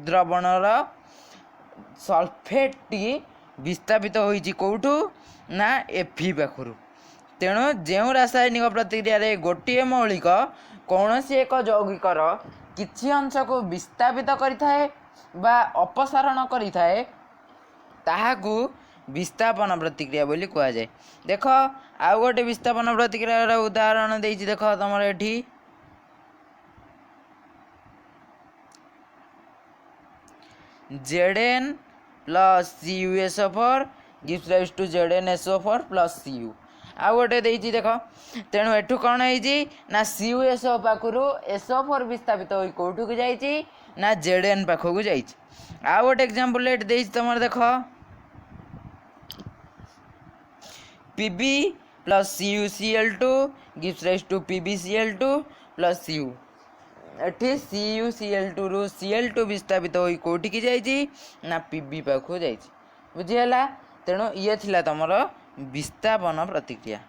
द्रवणर सल्फेट टी विस्थापित होईची कोठू ना Fe पाखुरु। तेणु जो रासायनिक प्रतिक्रिया रे गोटे मौलिक कौन सी एक यौगिकर किछि अंश को विस्थापित करिथाए बा अपसारण करिथाए ताहाकू विस्थापन प्रतिक्रिया बोली कहा जाए। देख आउ गोटे विस्थापन प्रतिक्रिया उदाहरण देछि देख तुम एठी Zn plus CuSO4 gives rise to ZnSO4 plus Cu। आउ गोटे देछि देख तेणु एठू कौन है ना CuSO पाखुरु SO4 विस्थापित होई कोठू को जाइछि ना Zn पाखो को जाइछि। आउ गोटे एग्जांपल एठ देछि तुम देख Pb plus CuCl2 gives rise to PbCl2 plus Cu। एठी CuCl2 रु Cl2 विस्थापित होई कोठी की जाइछि ना Pb पाखो जाइछि। बुझिहला। तेणु ये थिला तमर विस्थापन प्रतिक्रिया।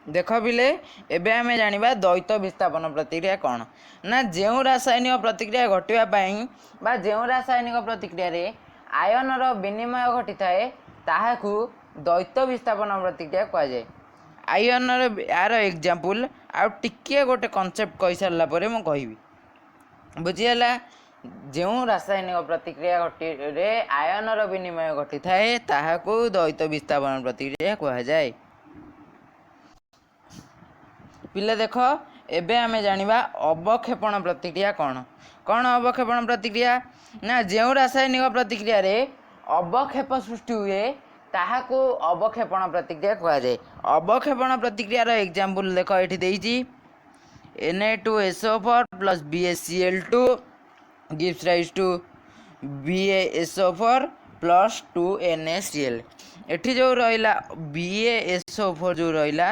देख बिले एबे आमे जानिबा द्वैत विस्थापन प्रतिक्रिया कौन ना जो रासायनिक प्रतिक्रिया घटिबा पई बा जो रासायनिक प्रतिक्रिया रे आयन रो विनिमय घटी थाए ताहाकू द्वैत विस्थापन प्रतिक्रिया कहा जाए। आयन यार एग्जांपल आ टिके गोटे कॉन्सेप्ट कहि सारला परे मु कहिबी। बुझिहला। जो रासायनिक प्रतिक्रिया घटी रे आयन रो विनिमय घटी थाए ताहाकू द्वैत विस्थापन प्रतिक्रिया कहा जाए। पिले देख एबे आमे जानिबा अवक्षेपण प्रतिक्रिया कौन। कौन अवक्षेपण प्रतिक्रिया ना जो रासायनिक प्रतिक्रिया रे अवक्षेप सृष्टि हुए ताहाकू अवक्षेपण प्रतिक्रिया कहा जाए। अवक्षेपण प्रतिक्रिया रो एग्जांपल देख एठी देइछि Na2SO4 plus BaCl2 gives rise to BaSO4 plus 2NaCl। एठी जो रहिला BaSO4 जो रहिला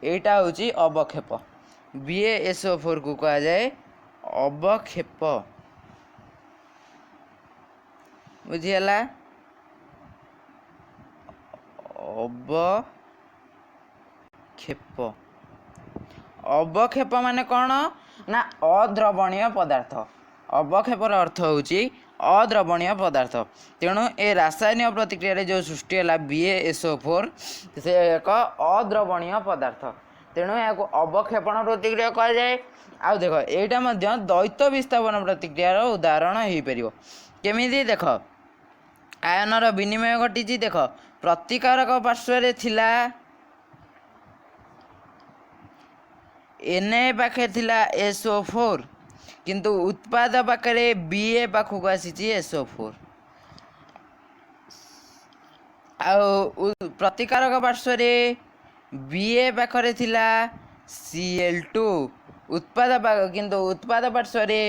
एटा होची अवक्षेप। BaSO4 को कहा जाए अवक्षेप। बुझिहला। अवक्षेप अवक्षेप माने कौन ना अद्रवणीय पदार्थ। ଅବକ୍ଷେପର ଅର୍ଥ ହେଉଛି ଅଦ୍ରବଣୀୟ ପଦାର୍ଥ। ତେଣୁ ଏ ରାସାୟନିକ ପ୍ରତିକ୍ରିୟାରେ ଯେଉଁ ସୃଷ୍ଟି ହେଲା BaSO4 ସେ ଏକ ଅଦ୍ରବଣୀୟ ପଦାର୍ଥ। ତେଣୁ ଏହାକୁ ଅବକ୍ଷେପଣ ପ୍ରତିକ୍ରିୟା କୁହାଯାଏ। ଆଉ ଦେଖ ଏଇଟା ମଧ୍ୟ ଦ୍ୱୈତ ବିସ୍ଥାପନ ପ୍ରତିକ୍ରିୟାର ଉଦାହରଣ ହେଇପାରିବ। କେମିତି ଦେଖ, ଆୟନର ବିନିମୟ ଘଟିଛି। ଦେଖ ପ୍ରତିକାରକ ପାର୍ଶ୍ୱରେ ଥିଲା Na ପାଖରେ ଥିଲା SO4 କିନ୍ତୁ ଉତ୍ପାଦ ପାଖରେ Ba ପାଖକୁ ଆସିଛି SO4। ଆଉ ପ୍ରତିକାରକ ପାର୍ଶ୍ୱରେ Ba ପାଖରେ ଥିଲା Cl2 କିନ୍ତୁ ଉତ୍ପାଦ ପାର୍ଶ୍ୱରେ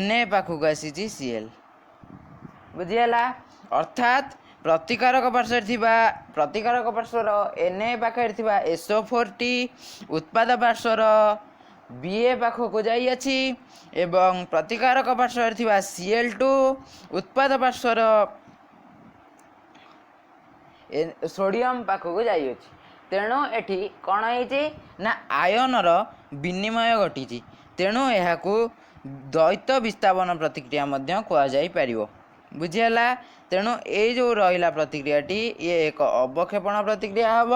Na ପାଖକୁ ଆସିଛି Cl। ବୁଝିହେଲା? ଅର୍ଥାତ୍ ପ୍ରତିକାରକ ପାର୍ଶ୍ୱର Na ପାଖରେ ଥିବା SO4ଟି ଉତ୍ପାଦ ପାର୍ଶ୍ୱର Ba ପାଖକୁ ଯାଇଅଛି ଏବଂ ପ୍ରତିକାରକ ପାର୍ଶ୍ୱରେ ଥିବା Cl2 ଉତ୍ପାଦ ପାର୍ଶ୍ୱର ସୋଡ଼ିୟମ ପାଖକୁ ଯାଇଅଛି। ତେଣୁ ଏଠି କ'ଣ ହେଇଛି ନା ଆୟନର ବିନିମୟ ଘଟିଛି। ତେଣୁ ଏହାକୁ ଦ୍ୱୈତ ବିସ୍ଥାପନ ପ୍ରତିକ୍ରିୟା ମଧ୍ୟ କୁହାଯାଇପାରିବ। ବୁଝିହେଲା? ତେଣୁ ଏଇ ଯେଉଁ ରହିଲା ପ୍ରତିକ୍ରିୟାଟି ଇଏ ଏକ ଅବକ୍ଷେପଣ ପ୍ରତିକ୍ରିୟା ହେବ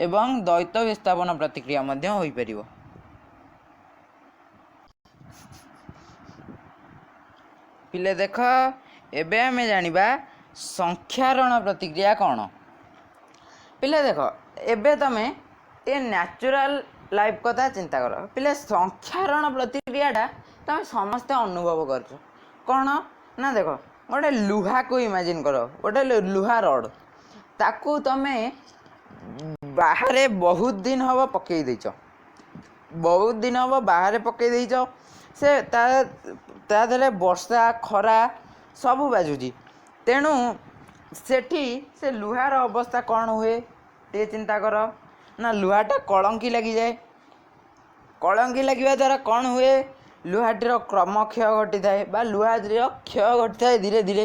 ଏବଂ ଦ୍ୱୈତ ବିସ୍ଥାପନ ପ୍ରତିକ୍ରିୟା ମଧ୍ୟ ହୋଇପାରିବ। ପିଲେ ଦେଖ, ଏବେ ଆମେ ଜାଣିବା ସଂକ୍ଷାରଣ ପ୍ରତିକ୍ରିୟା କ'ଣ। ପିଲେ ଦେଖ, ଏବେ ତମେ ଏ ନ୍ୟାଚୁରାଲ ଲାଇଫ୍ କଥା ଚିନ୍ତା କର। ପିଲେ ସଂକ୍ଷାରଣ ପ୍ରତିକ୍ରିୟାଟା ତମେ ସମସ୍ତେ ଅନୁଭବ କରୁଛ। କ'ଣ ନା ଦେଖ, ଗୋଟେ ଲୁହାକୁ ଇମାଜିନ୍ କର, ଗୋଟେ ଲୁହା ରଡ଼, ତାକୁ ତମେ ବାହାରେ ବହୁତ ଦିନ ହେବ ପକାଇ ଦେଇଛ, ସେ ତା ଦେହରେ ବର୍ଷା ଖରା ସବୁ ବାଜୁଛି। ତେଣୁ ସେଠି ସେ ଲୁହାର ଅବସ୍ଥା କ'ଣ ହୁଏ ଟିକେ ଚିନ୍ତା କର। ନା ଲୁହାଟା କଳଙ୍କି ଲାଗିଯାଏ। କଳଙ୍କି ଲାଗିବା ଦ୍ୱାରା କ'ଣ ହୁଏ? ଲୁହାଟିର କ୍ରମକ୍ଷୟ ଘଟିଥାଏ ବା ଲୁହାଟିର କ୍ଷୟ ଘଟିଥାଏ ଧୀରେ ଧୀରେ।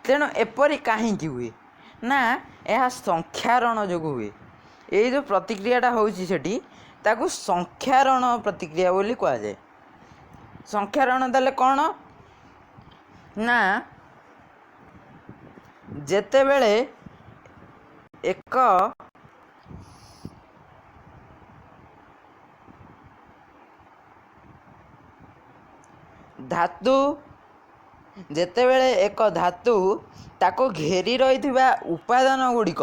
ତେଣୁ ଏପରି କାହିଁକି ହୁଏ? ନା ଏହା ସଂକ୍ଷାରଣ ଯୋଗୁଁ ହୁଏ। ଏଇ ଯେଉଁ ପ୍ରତିକ୍ରିୟାଟା ହେଉଛି ସେଠି ତାକୁ ସଂକ୍ଷାରଣ ପ୍ରତିକ୍ରିୟା ବୋଲି କୁହାଯାଏ। ସଂକ୍ଷାରଣ ତାହେଲେ କ'ଣ ନା ଯେତେବେଳେ ଏକ ଧାତୁ ତାକୁ ଘେରି ରହିଥିବା ଉପାଦାନ ଗୁଡ଼ିକ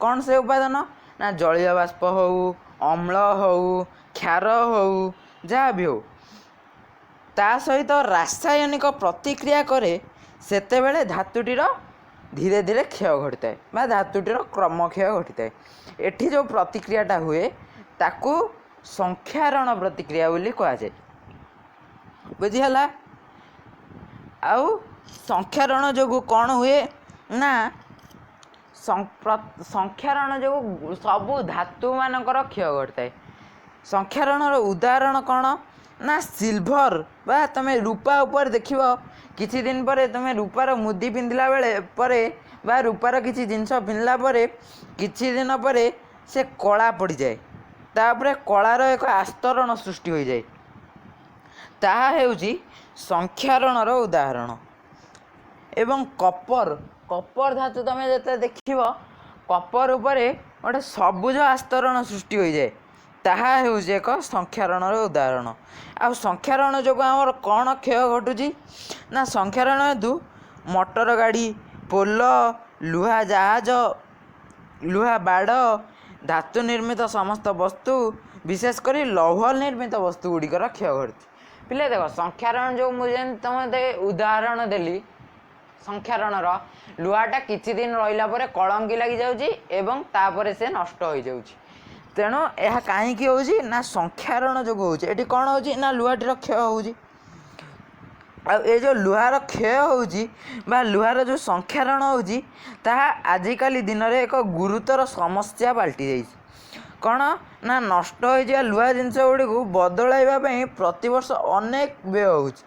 କ'ଣ? ସେ ଉପାଦାନ ନା ଜଳୀୟ ବାଷ୍ପ ହେଉ, ଅମ୍ଳ ହେଉ, କ୍ଷାର ହେଉ, ଯାହା ବି ହେଉ, ତା ସହିତ ରାସାୟନିକ ପ୍ରତିକ୍ରିୟା କରେ, ସେତେବେଳେ ଧାତୁଟିର ଧୀରେ ଧୀରେ କ୍ଷୟ ଘଟିଥାଏ ବା ଧାତୁଟିର କ୍ରମକ୍ଷୟ ଘଟିଥାଏ। ଏଠି ଯେଉଁ ପ୍ରତିକ୍ରିୟାଟା ହୁଏ ତାକୁ ସଂକ୍ଷାରଣ ପ୍ରତିକ୍ରିୟା ବୋଲି କୁହାଯାଏ। ବୁଝିହେଲା? ଆଉ ସଂକ୍ଷାରଣ ଯୋଗୁଁ କ'ଣ ହୁଏ ନା ସଂକ୍ଷାରଣ ଯୋଗୁଁ ସବୁ ଧାତୁମାନଙ୍କର କ୍ଷୟ ଘଟିଥାଏ। ସଂକ୍ଷାରଣର ଉଦାହରଣ କ'ଣ ନା ସିଲଭର ବା ତମେ ରୂପା ଉପରେ ଦେଖିବ, କିଛି ଦିନ ପରେ ତମେ ରୂପାର ମୁଦି ପିନ୍ଧିଲା ପରେ ବା ରୂପାର କିଛି ଜିନିଷ ପିନ୍ଧିଲା ପରେ କିଛି ଦିନ ପରେ ସେ କଳା ପଡ଼ିଯାଏ, ତାପରେ କଳାର ଏକ ଆସ୍ତରଣ ସୃଷ୍ଟି ହୋଇଯାଏ। ତାହା ହେଉଛି ସଂକ୍ଷାରଣର ଉଦାହରଣ। ଏବଂ କପର ଧାତୁ ତମେ ଯେତେବେଳେ ଦେଖିବ, କପର ଉପରେ ଗୋଟେ ସବୁଜ ଆସ୍ତରଣ ସୃଷ୍ଟି ହୋଇଯାଏ, ତାହା ହେଉଛି ଏକ ସଂକ୍ଷାରଣର ଉଦାହରଣ। ଆଉ ସଂକ୍ଷାରଣ ଯୋଗୁଁ ଆମର କ'ଣ କ୍ଷୟ ଘଟୁଛି ନା ସଂକ୍ଷାରଣ ହେତୁ ମଟର ଗାଡ଼ି, ପୋଲ, ଲୁହା ଜାହାଜ, ଲୁହା ବାଡ଼, ଧାତୁ ନିର୍ମିତ ସମସ୍ତ ବସ୍ତୁ, ବିଶେଷ କରି ଲୌହ ନିର୍ମିତ ବସ୍ତୁ ଗୁଡ଼ିକର କ୍ଷୟ ଘଟୁଛି। ପିଲେ ଦେଖ, ସଂକ୍ଷାରଣ ଯେଉଁ ମୁଁ ଯେମିତି ତମେ ଉଦାହରଣ ଦେଲି ସଂକ୍ଷାରଣର, ଲୁହାଟା କିଛି ଦିନ ରହିଲା ପରେ କଳଙ୍କି ଲାଗିଯାଉଛି ଏବଂ ତାପରେ ସେ ନଷ୍ଟ ହୋଇଯାଉଛି। ତେଣୁ ଏହା କାହିଁକି ହେଉଛି ନା ସଂକ୍ଷାରଣ ଯୋଗୁଁ ହେଉଛି। ଏଠି କ'ଣ ହେଉଛି ନା ଲୁହାଟିର କ୍ଷୟ ହେଉଛି। ଆଉ ଏ ଯେଉଁ ଲୁହାର କ୍ଷୟ ହେଉଛି ବା ଲୁହାର ଯେଉଁ ସଂକ୍ଷାରଣ ହେଉଛି, ତାହା ଆଜିକାଲି ଦିନରେ ଏକ ଗୁରୁତର ସମସ୍ୟା ପାଲଟି ଯାଇଛି। କ'ଣ ନା ନଷ୍ଟ ହୋଇଯିବା ଲୁହା ଜିନିଷ ଗୁଡ଼ିକୁ ବଦଳାଇବା ପାଇଁ ପ୍ରତିବର୍ଷ ଅନେକ ବ୍ୟୟ ହେଉଛି।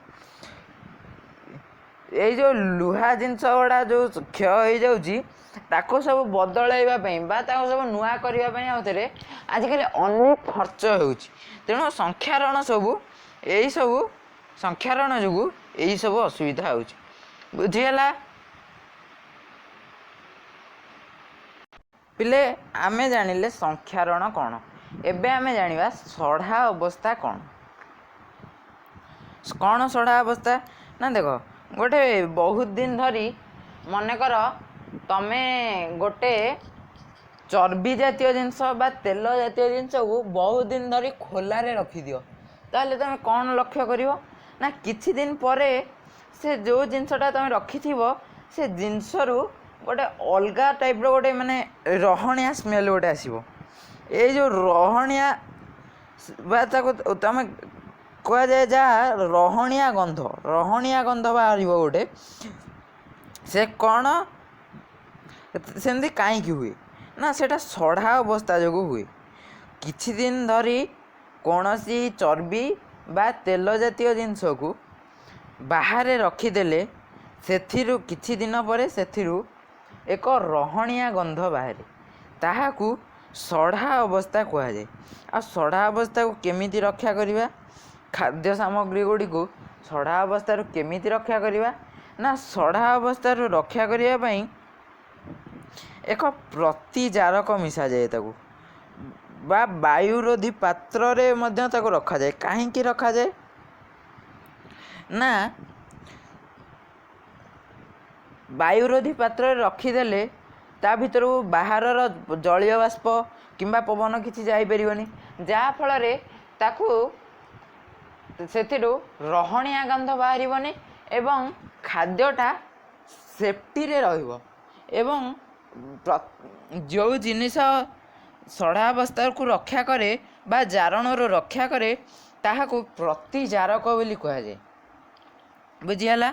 ଏଇ ଯେଉଁ ଲୁହା ଜିନିଷ ଗୁଡ଼ା ଯେଉଁ କ୍ଷୟ ହୋଇଯାଉଛି ତାକୁ ସବୁ ବଦଳାଇବା ପାଇଁ ବା ତାକୁ ସବୁ ନୂଆ କରିବା ପାଇଁ ଆଉଥରେ ଆଜିକାଲି ଅନେକ ଖର୍ଚ୍ଚ ହେଉଛି। ତେଣୁ ସଂକ୍ଷାରଣ ଯୋଗୁଁ यही सब असुविधा हो बुझीगला पिले आमे जानिले संख्यारण कौन एबे आमे जानिबा सढ़ा अवस्था कौन कौन सढ़ा अवस्था ना देख गोटे बहुत दिन धरी मनकर तमे गोटे चर्बी जातीय जिनस बा तेल जातीय जिनस को बहुत दिन धरी खोलारे रखिदियो ताहले तुम कौन लक्ष्य करिवो ना किछि दिन परे से जो जिनसटा तुम रखिथिबो से जिनसरू गोटे अलगा टाइप रो गोटे माने रहणिया स्मेल गोटे आसीबो ए जो रहणिया बा ताको तुम कह जाए जा रहणिया गंध बाहर गोटे से कौन सेमती कहीं हुए ना सेटा सढ़ा अवस्था जो हुए किछि दिन धरी कौन सी चर्बी बा तेल जातीय जिनस को बाहर रखिदेले सेथिरु किछि दिन परे सेथिरु एक रहणिया गंध बाहर ताहाकू सढ़ा अवस्था कह जाए आ सढ़ा अवस्था को केमिति रक्षा करिबा खाद्य सामग्री गुड़ी को सढ़ा अवस्था केमिति रक्षा करिबा ना सढ़ा अवस्था रक्षा करिया पई एक प्रतिजारक मिसा जाए ताकू बा वायुरोधी पात्र रे मध्य ताकू रखा जाए काहेकि रखा जाए ना वायुरोधी पात्र रखिदेले ता भीतर बाहर जलीय बाष्प किंबा पवन किसी जापरिबनी जहाँ फल ताकू सेथिरु रहणिया गंध बाहरिबनी एवं खाद्यटा सेफ्टी रे रहिबो एवं जो जिनिस सढ़ा अवस्था को रक्षा करे बा जारण रक्षा करे ताहाकू प्रतिजारक बोली कह जाए बुझीगला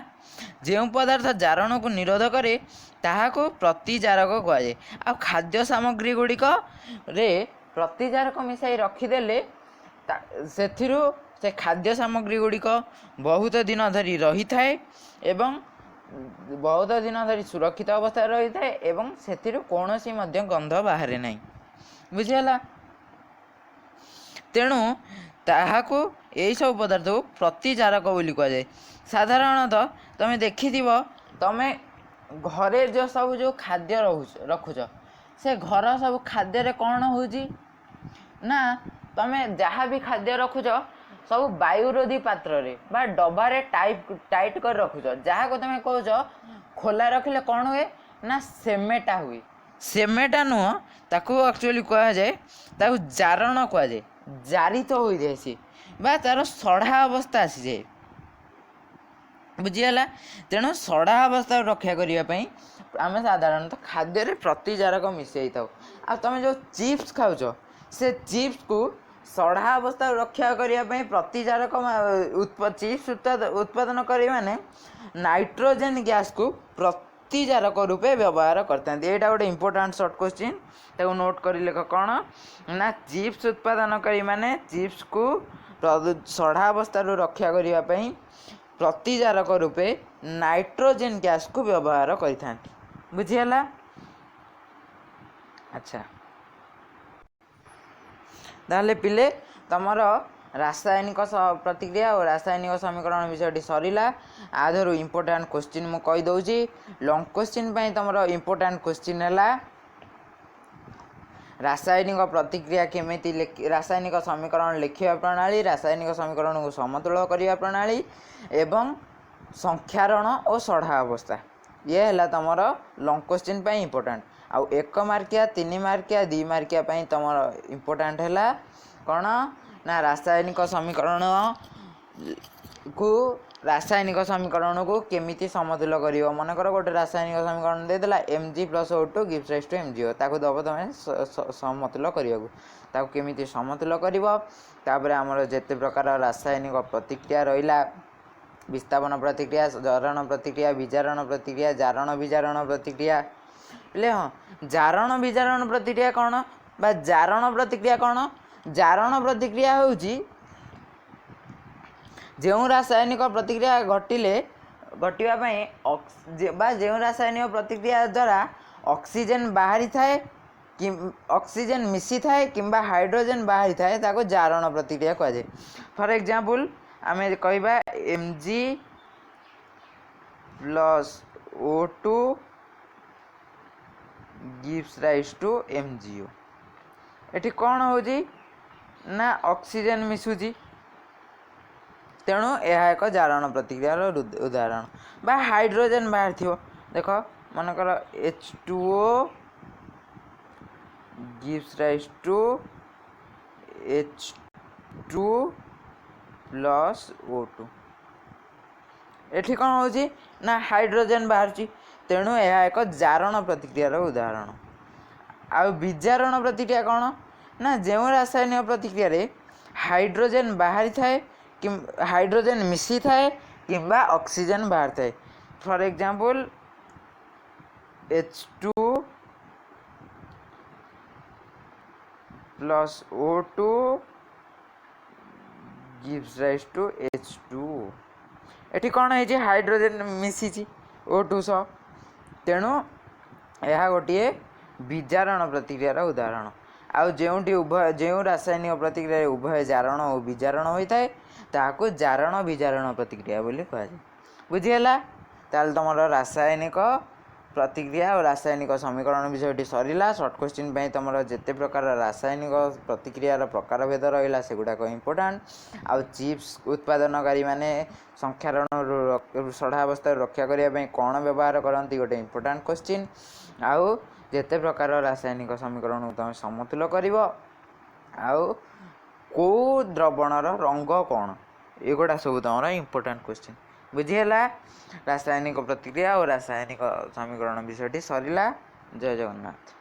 जो पदार्थ जारण को निरोध करे ताहाकू प्रतिजारक कह जाए आ खाद्य सामग्री गुड़िक रे प्रतिजारक मिसाई रखिदेले सेथिरु से खाद्य सामग्री गुड़िक बहुत दिन धरी रही थाए एवं बहुत दिन धरी सुरक्षित अवस्था रही थाए एवं सेथिरु कौनसी मध्य गंध बाहरे नहीं बुझीगला तेणु ताहाकू यही सब पदार्थ को प्रतिजारक बोली कह जाए साधारणतः तुम देखिथिबो तमे घरे जो सब जो खाद्य रखुच से घर सब खाद्य रे कौन होउची ना तमे जहाँ भी खाद्य रखुच सब वायुरोधी पात्र रे बा डबारे टाइट कर रखुच जहाँ को तुम कह खोला रखिले कौन हुए ना सेमेटा हुए सेमेटा नुह ताकू एक्चुअली कह जाए ताकू जारण कह जाए जारित हो जाए सी बा तार सढ़ा अवस्था आसी जाए बुझीगला तेणु सढ़ा अवस्था रक्षा करने आम साधारणतः खाद्य प्रतिजारक मिसई था आ तुम जो चिप्स खाऊच से चिप्स को सढ़ा अवस्था रक्षा करने प्रतिजारक चिप्स उत्पादन करें माने नाइट्रोजेन गैस को प्रतिजारक रूपे व्यवहार करते हैं यहाँ गोटे इंपोर्टाट सर्ट क्वेश्चन ताको नोट कर लेख कौन ना चिप्स उत्पादन करी माने चिप्स को सढ़ा अवस्था रक्षा करने प्रतिजारक रूपे नाइट्रोजेन गैस को व्यवहार करते बुझीगला अच्छा ताहले पिले तमर रासायनिक प्रतिक्रिया और रासायनिक समीकरण विषय सरीला आधर इंपोर्टाट क्वेश्चन मु कही दउची लॉन्ग क्वेश्चन पई तमर इंपोर्टाट क्वेश्चन है रासायनिक प्रतिक्रिया केमिति रासायनिक समीकरण लिखिया प्रणाली रासायनिक समीकरण को समतुल करिया प्रणाली एवं संख्यारण और सढ़ा अवस्था ये है तमर लॉन्ग क्वेश्चन पई इंपोर्टाट आउ 1 मार्किया 3 मार्किया 2 मार्किया पई तमर इंपोर्टाट है कौन ना रासायनिक समीकरण को केमिति समतुल करिवो मनकर गोटे रासायनिक समीकरण देदेला Mg+O2 gives rise to MgO ताको दब तमें समतुल करिवो ताको केमिति समतुल करिवो तापर हमर जेते प्रकार रासायनिक प्रतिक्रिया रहिला विस्थापन प्रतिक्रिया जारण प्रतिक्रिया विजारण प्रतिक्रिया जारण विजारण प्रतिक्रिया ले हाँ जारण विजारण प्रतिक्रिया कौन बा जारण प्रतिक्रिया कौन जारण प्रतिक्रिया होउची जो रासायनिक प्रतिक्रिया घटिले घटवाई बा जो रासायनिक प्रतिक्रिया द्वारा ऑक्सीजन बाहरी थाए कि ऑक्सीजन मिसी थाए किंबा हाइड्रोजन बाहरी थाए ताको जारण प्रतिक्रिया कह जाए फॉर एग्जांपल आमे कहबा Mg plus O2 gives rise to MgO। एठी कौन होजी ना ऑक्सीजन मिसुची, तेणु यह एक जारण प्रतिक्रियार उदाहरण। बा हाइड्रोजन बाहर थी देख मनकर H2O gives rise to H2 plus O2। एठी कौन होजी ना हाइड्रोजन बाहर, तेणु यह एक जारण प्रतिक्रियार उदाहरण। आ विजारण प्रतिक्रिया कौन ना जो रासायनिक प्रतिक्रिया रे हाइड्रोजन बाहरी थाए कि हाइड्रोजन मिसी थाए किंबा ऑक्सीजन बाहर थाए। For example H2 plus O2 gives rise to H2। एठी कौन है हाइड्रोजन मिसी O2 सह, तेणु यह गोटे विजारण प्रतिक्रियार उदाहरण। आउ जोटी उभय जो रासायनिक प्रतिक्रिया उभय जारण और विजारण होता है ताकू जारण विजारण प्रतिक्रिया बोली कहुए। बुझीगला? ताल तुम रासायनिक प्रतिक्रिया और रासायनिक समीकरण विषय सरला। सर्ट क्वेश्चन पे तुम जिते प्रकार रासायनिक प्रतिक्रियार प्रकार भेद रहा सेगुड़ाक इम्पोर्टाट। आउ चिप्स उत्पादनकारी माने संख्यारण सढ़ावस्था रक्षा करने कौन व्यवहार करती गोटे इम्पोर्टाट क्वेश्चन। आउ जिते प्रकार रासायनिक समीकरण तुम समतुल कर कौ द्रवणर रंग कौन एगुड़ा सब तुम इम्पोर्टाट क्वेश्चन। बुझीगला? रासायनिक प्रतिक्रिया और रासायनिक समीकरण विषय सरला। जय जगन्नाथ।